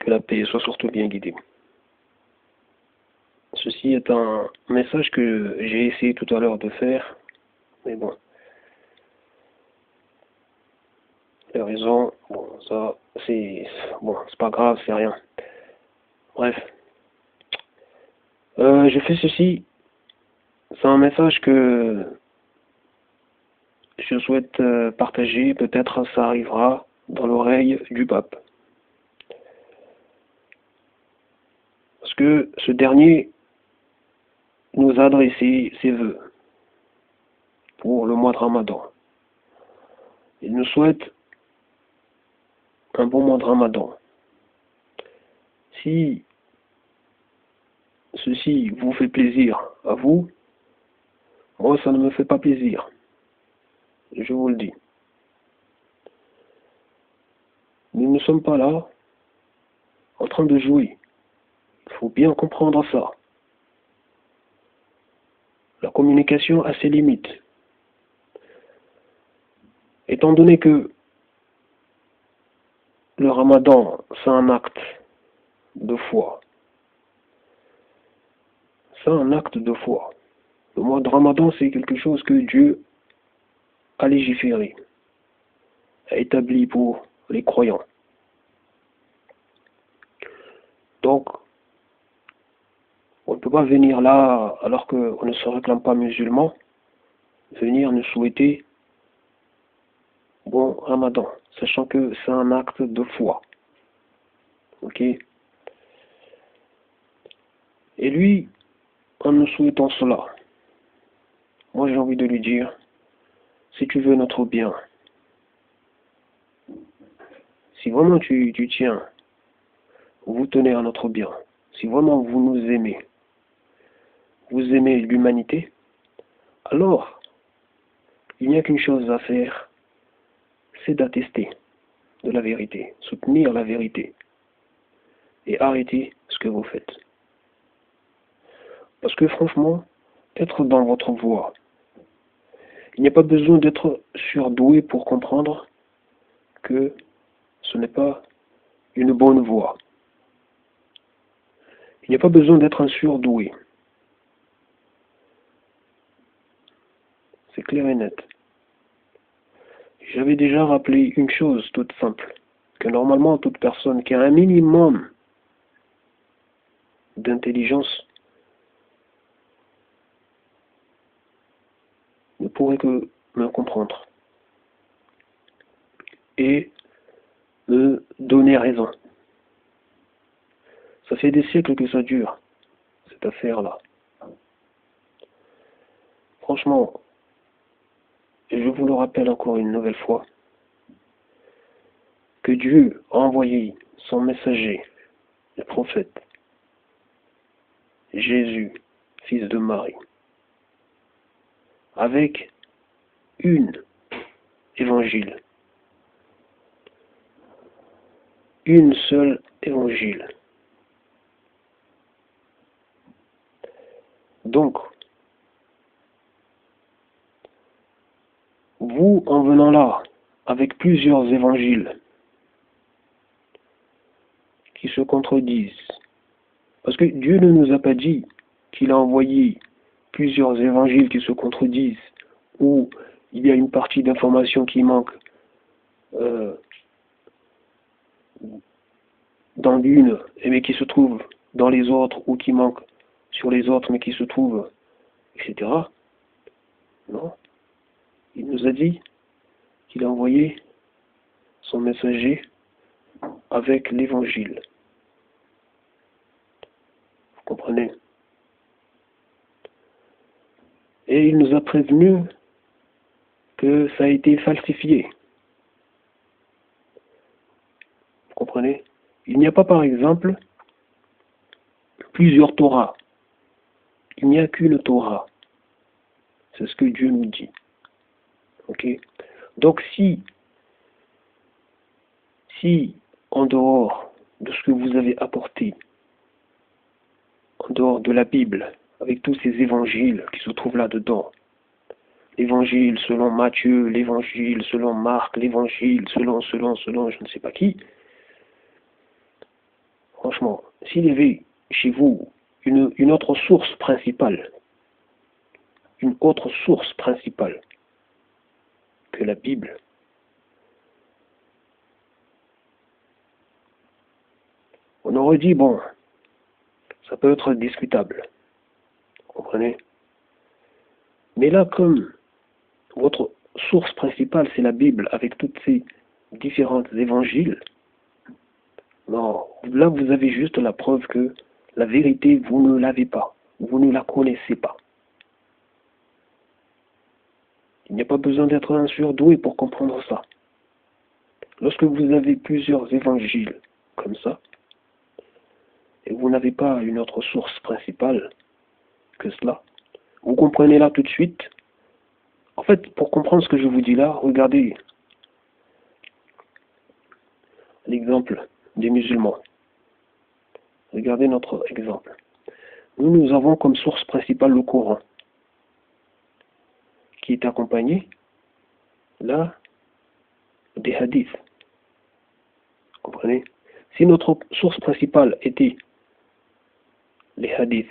Que la paix soit surtout bien guidée. Ceci est un message que j'ai essayé tout à l'heure de faire, mais bon, les raisons, bon, ça, c'est pas grave, c'est rien. Bref, je fais ceci, c'est un message que je souhaite partager, peut-être ça arrivera dans l'oreille du pape. Parce que ce dernier nous a adressé ses vœux pour le mois de Ramadan. Il nous souhaite un bon mois de Ramadan. Si ceci vous fait plaisir à vous, moi ça ne me fait pas plaisir. Je vous le dis. Nous ne sommes pas là en train de jouer. Il faut bien comprendre ça. La communication a ses limites. Étant donné que le Ramadan, c'est un acte de foi. C'est un acte de foi. Le mois de Ramadan, c'est quelque chose que Dieu a légiféré, a établi pour les croyants. Donc, on ne peut pas venir là, alors qu'on ne se réclame pas musulman, venir nous souhaiter bon Ramadan, sachant que c'est un acte de foi. Ok? Et lui, en nous souhaitant cela, moi j'ai envie de lui dire, si tu veux notre bien, si vraiment tu tiens, vous tenez à notre bien, si vraiment vous nous aimez, vous aimez l'humanité, alors il n'y a qu'une chose à faire, c'est d'attester de la vérité, soutenir la vérité et arrêter ce que vous faites. Parce que franchement, être dans votre voie, il n'y a pas besoin d'être surdoué pour comprendre que ce n'est pas une bonne voie. Il n'y a pas besoin d'être un surdoué. C'est clair et net. J'avais déjà rappelé une chose toute simple, que normalement toute personne qui a un minimum d'intelligence ne pourrait que me comprendre et me donner raison. Ça fait des siècles que ça dure, cette affaire-là. Franchement, je vous le rappelle encore une nouvelle fois, que Dieu a envoyé son messager, le prophète, Jésus, fils de Marie, avec une évangile, une seule évangile. Donc, vous, en venant là, avec plusieurs évangiles qui se contredisent, parce que Dieu ne nous a pas dit qu'il a envoyé plusieurs évangiles qui se contredisent, où il y a une partie d'information qui manque dans l'une, mais qui se trouve dans les autres, ou qui manque sur les autres, mais qui se trouve, etc. Non. Il nous a dit qu'il a envoyé son messager avec l'évangile. Vous comprenez? Et il nous a prévenu que ça a été falsifié. Vous comprenez? Il n'y a pas, par exemple, plusieurs Torahs. Il n'y a qu'une Torah. C'est ce que Dieu nous dit. Ok? Donc si en dehors de ce que vous avez apporté, en dehors de la Bible, avec tous ces évangiles qui se trouvent là-dedans, l'évangile selon Matthieu, l'évangile selon Marc, l'évangile selon je ne sais pas qui, Franchement, s'il y avait chez vous une autre source principale, une autre source principale que la Bible, on aurait dit, bon, ça peut être discutable, vous comprenez? Mais là, comme votre source principale, c'est la Bible, avec toutes ces différentes évangiles, non, là, vous avez juste la preuve que la vérité, vous ne l'avez pas, vous ne la connaissez pas. Il n'y a pas besoin d'être un surdoué pour comprendre ça. Lorsque vous avez plusieurs évangiles comme ça, et vous n'avez pas une autre source principale que cela, vous comprenez là tout de suite. En fait, pour comprendre ce que je vous dis là, regardez l'exemple des musulmans. Regardez notre exemple. Nous avons comme source principale le Coran, qui est accompagné là des hadiths. Vous comprenez? Si notre source principale était les hadiths,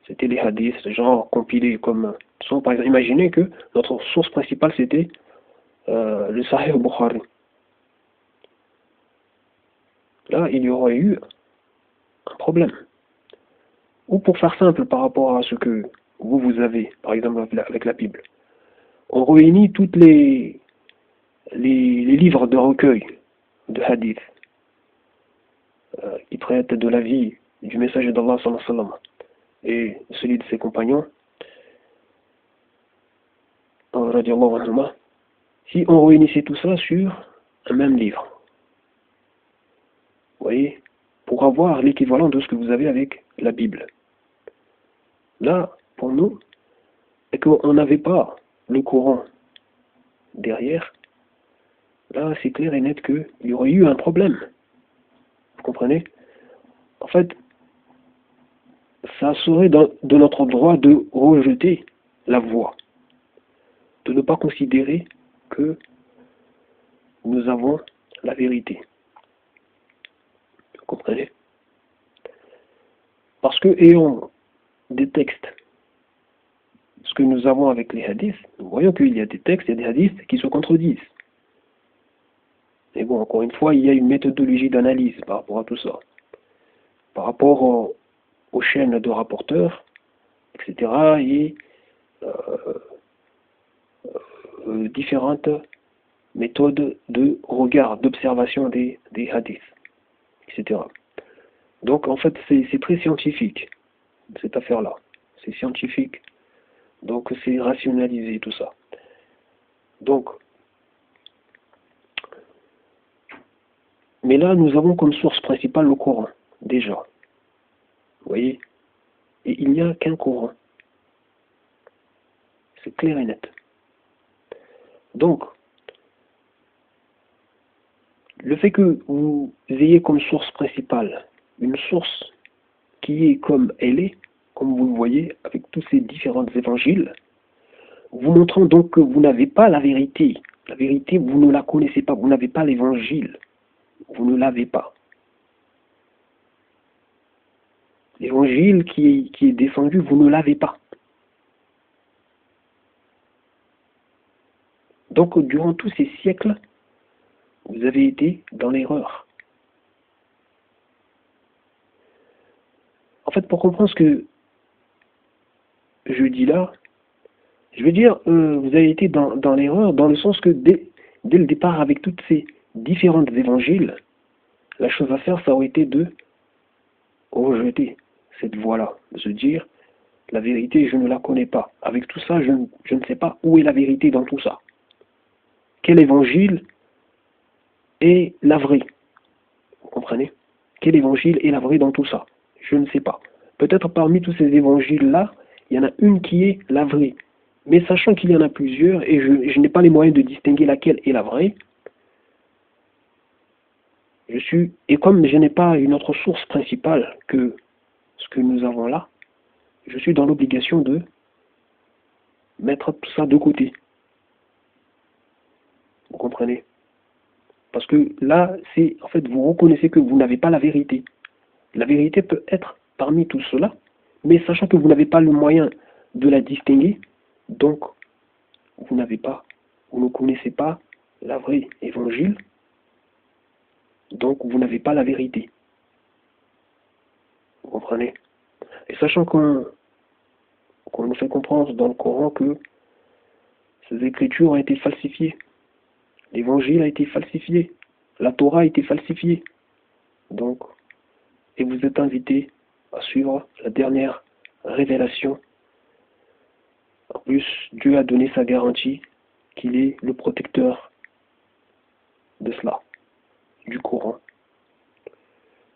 c'était les hadiths, genre compilés comme sont, par exemple, imaginez que notre source principale c'était le Sahih Bukhari. Là, il y aurait eu un problème. Ou pour faire simple par rapport à ce que vous avez, par exemple avec la Bible, on réunit toutes les livres de recueil de hadith qui traitent de la vie du messager d'Allah sallallahu alayhi wa sallam et celui de ses compagnons, radiallahu anhuma, si on réunissait tout ça sur un même livre, vous voyez, pour avoir l'équivalent de ce que vous avez avec la Bible. Là, pour nous, et qu'on n'avait pas le Coran derrière, là, c'est clair et net qu'il y aurait eu un problème. Vous comprenez? En fait, ça serait de notre droit de rejeter la voie, de ne pas considérer que nous avons la vérité. Vous comprenez? Parce que, ayant des textes, ce que nous avons avec les hadiths, nous voyons qu'il y a des textes et des hadiths qui se contredisent. Mais bon, encore une fois, il y a une méthodologie d'analyse par rapport à tout ça. Par rapport aux chaînes de rapporteurs, etc. et différentes méthodes de regard, d'observation des hadiths, etc. Donc en fait, c'est très scientifique, cette affaire-là. C'est scientifique. Donc c'est rationalisé tout ça. Donc, mais là, nous avons comme source principale le Coran, déjà. Vous voyez? Et il n'y a qu'un Coran. C'est clair et net. Donc, le fait que vous ayez comme source principale une source qui est comme elle est, comme vous le voyez, avec tous ces différents évangiles, vous montrant donc que vous n'avez pas la vérité. La vérité, vous ne la connaissez pas, vous n'avez pas l'évangile. Vous ne l'avez pas. L'évangile qui est descendu, vous ne l'avez pas. Donc, durant tous ces siècles, vous avez été dans l'erreur. En fait, pour comprendre ce que je dis là, je veux dire, vous avez été dans l'erreur dans le sens que dès le départ, avec toutes ces différentes évangiles, la chose à faire, ça aurait été de rejeter cette voie-là, de se dire, la vérité, je ne la connais pas. Avec tout ça, je ne sais pas où est la vérité dans tout ça. Quel évangile est la vraie? Vous comprenez? Quel évangile est la vraie dans tout ça? Je ne sais pas. Peut-être parmi tous ces évangiles-là, il y en a une qui est la vraie. Mais sachant qu'il y en a plusieurs, et je n'ai pas les moyens de distinguer laquelle est la vraie, et comme je n'ai pas une autre source principale que ce que nous avons là, je suis dans l'obligation de mettre tout ça de côté. Vous comprenez? Parce que là, en fait, vous reconnaissez que vous n'avez pas la vérité. La vérité peut être parmi tout cela, mais sachant que vous n'avez pas le moyen de la distinguer, donc vous ne connaissez pas la vraie évangile, donc vous n'avez pas la vérité. Vous comprenez? Et sachant qu'on nous fait comprendre dans le Coran que ces écritures ont été falsifiées, l'évangile a été falsifié, la Torah a été falsifiée. Donc, et vous êtes invités à suivre la dernière révélation. En plus, Dieu a donné sa garantie qu'il est le protecteur de cela, du Coran.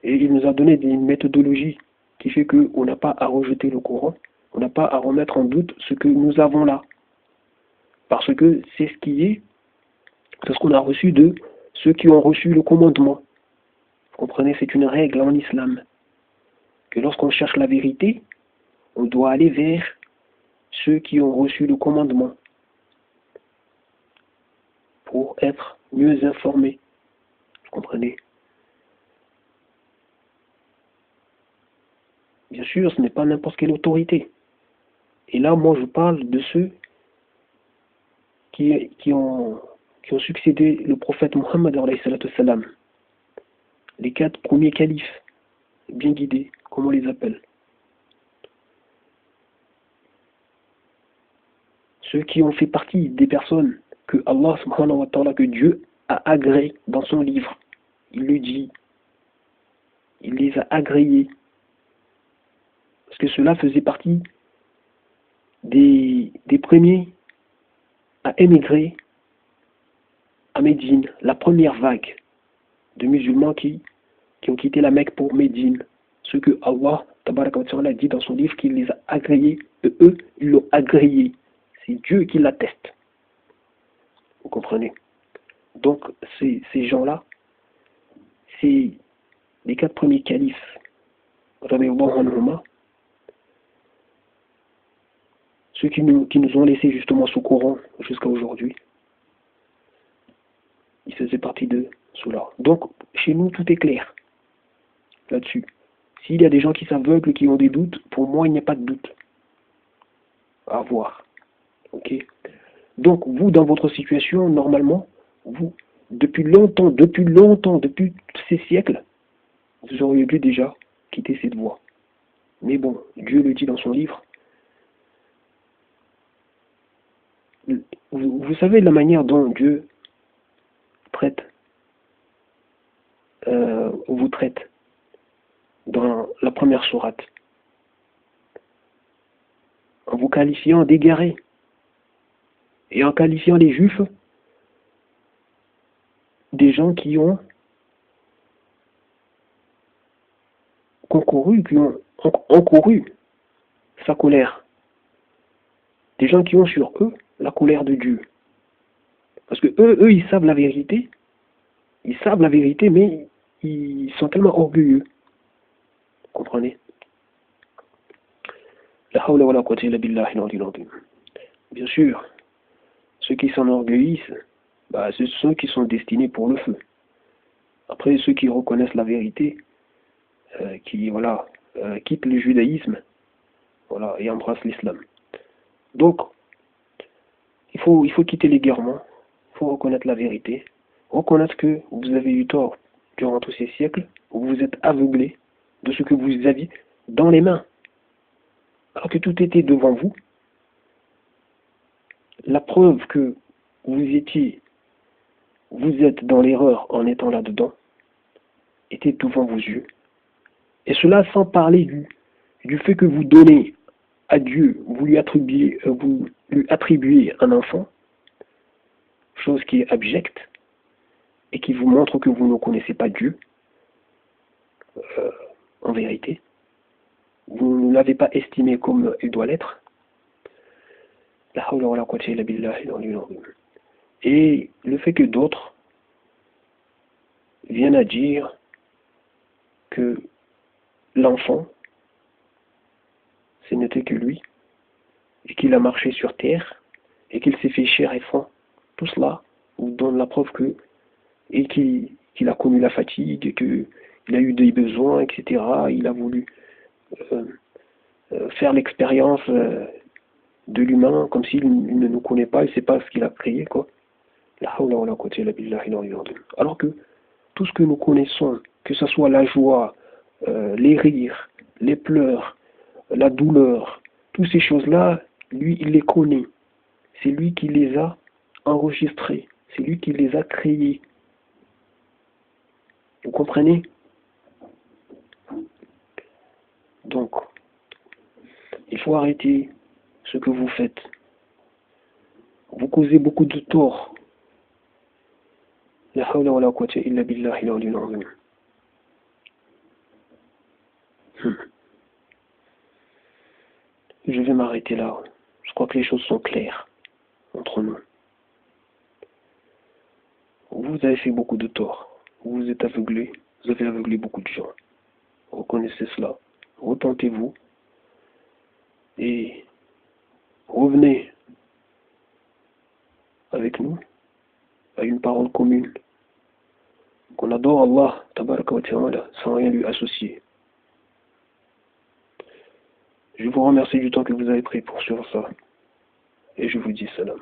Et il nous a donné une méthodologie qui fait qu'on n'a pas à rejeter le Coran, on n'a pas à remettre en doute ce que nous avons là. Parce que c'est c'est ce qu'on a reçu de ceux qui ont reçu le commandement. Vous comprenez, c'est une règle en islam. Que lorsqu'on cherche la vérité, on doit aller vers ceux qui ont reçu le commandement pour être mieux informés. Vous comprenez? Bien sûr, ce n'est pas n'importe quelle autorité. Et là, moi, je parle de ceux qui ont succédé le prophète Mohammed, les 4 premiers califes, bien guidés, comme on les appelle. Ceux qui ont fait partie des personnes que Allah subhanahu wa ta'ala, que Dieu a agréées dans son livre. Il le dit. Il les a agréés. Parce que cela faisait partie des premiers à émigrer à Médine, la première vague de musulmans qui ont quitté la Mecque pour Médine. Ce que Allah tabaraka wa ta'ala a dit dans son livre qu'il les a agréés, et eux, ils l'ont agréé. C'est Dieu qui l'atteste. Vous comprenez? Donc, ces gens-là, c'est les 4 premiers califes, ceux qui nous ont laissé justement ce Coran jusqu'à aujourd'hui. Ils faisaient partie de cela. Donc, chez nous, tout est clair là-dessus. S'il y a des gens qui s'aveuglent, qui ont des doutes, pour moi, il n'y a pas de doute à avoir. Ok? Donc, vous, dans votre situation, normalement, vous, depuis longtemps, depuis ces siècles, vous auriez dû déjà quitter cette voie. Mais bon, Dieu le dit dans son livre. Vous savez la manière dont Dieu vous traite dans la première sourate, en vous qualifiant d'égarés et en qualifiant les Juifs des gens qui ont encouru sa colère, des gens qui ont sur eux la colère de Dieu. Parce que eux, ils savent la vérité, mais ils sont tellement orgueilleux. Vous comprenez? La hawla wa la quwwata illa billahi al-'aliyyil 'azim. Bien sûr, ceux qui s'enorgueillissent, ce sont ceux qui sont destinés pour le feu. Après, ceux qui reconnaissent la vérité, quittent le judaïsme, et embrassent l'islam. Donc, il faut quitter l'égarement, il faut reconnaître la vérité, reconnaître que vous avez eu tort durant tous ces siècles, où vous êtes aveuglé de ce que vous aviez dans les mains, alors que tout était devant vous. La preuve que vous êtes dans l'erreur en étant là-dedans, était devant vos yeux. Et cela sans parler du fait que vous donnez à Dieu, vous lui attribuez un enfant, chose qui est abjecte, et qui vous montre que vous ne connaissez pas Dieu, en vérité. Vous ne l'avez pas estimé comme il doit l'être. La hawla wa la quwwata illa billahi al-'aliyyil 'azim. Et le fait que d'autres viennent à dire que l'enfant, ce n'était que lui, et qu'il a marché sur terre, et qu'il s'est fait chair et sang. Tout cela vous donne la preuve qu'il a connu la fatigue, il a eu des besoins, etc. Il a voulu euh, faire l'expérience de l'humain comme s'il ne nous connaît pas, il ne sait pas ce qu'il a créé, quoi. La hawla wa la quwwata illa billahi al-aliyyil azim. Alors que tout ce que nous connaissons, que ce soit la joie, les rires, les pleurs, la douleur, toutes ces choses-là, lui, il les connaît. C'est lui qui les a enregistrés. C'est lui qui les a créés. Vous comprenez? Donc, il faut arrêter ce que vous faites. Vous causez beaucoup de tort. La hawla wa la quwwata illa billahi al-aliyyil azim. Je vais m'arrêter là. Je crois que les choses sont claires entre nous. Vous avez fait beaucoup de tort. Vous vous êtes aveuglé. Vous avez aveuglé beaucoup de gens. Reconnaissez cela. Retentez-vous. Et revenez avec nous à une parole commune. Qu'on adore Allah, tabaraka wa ta'ala, sans rien lui associer. Je vous remercie du temps que vous avez pris pour suivre ça. Et je vous dis salam.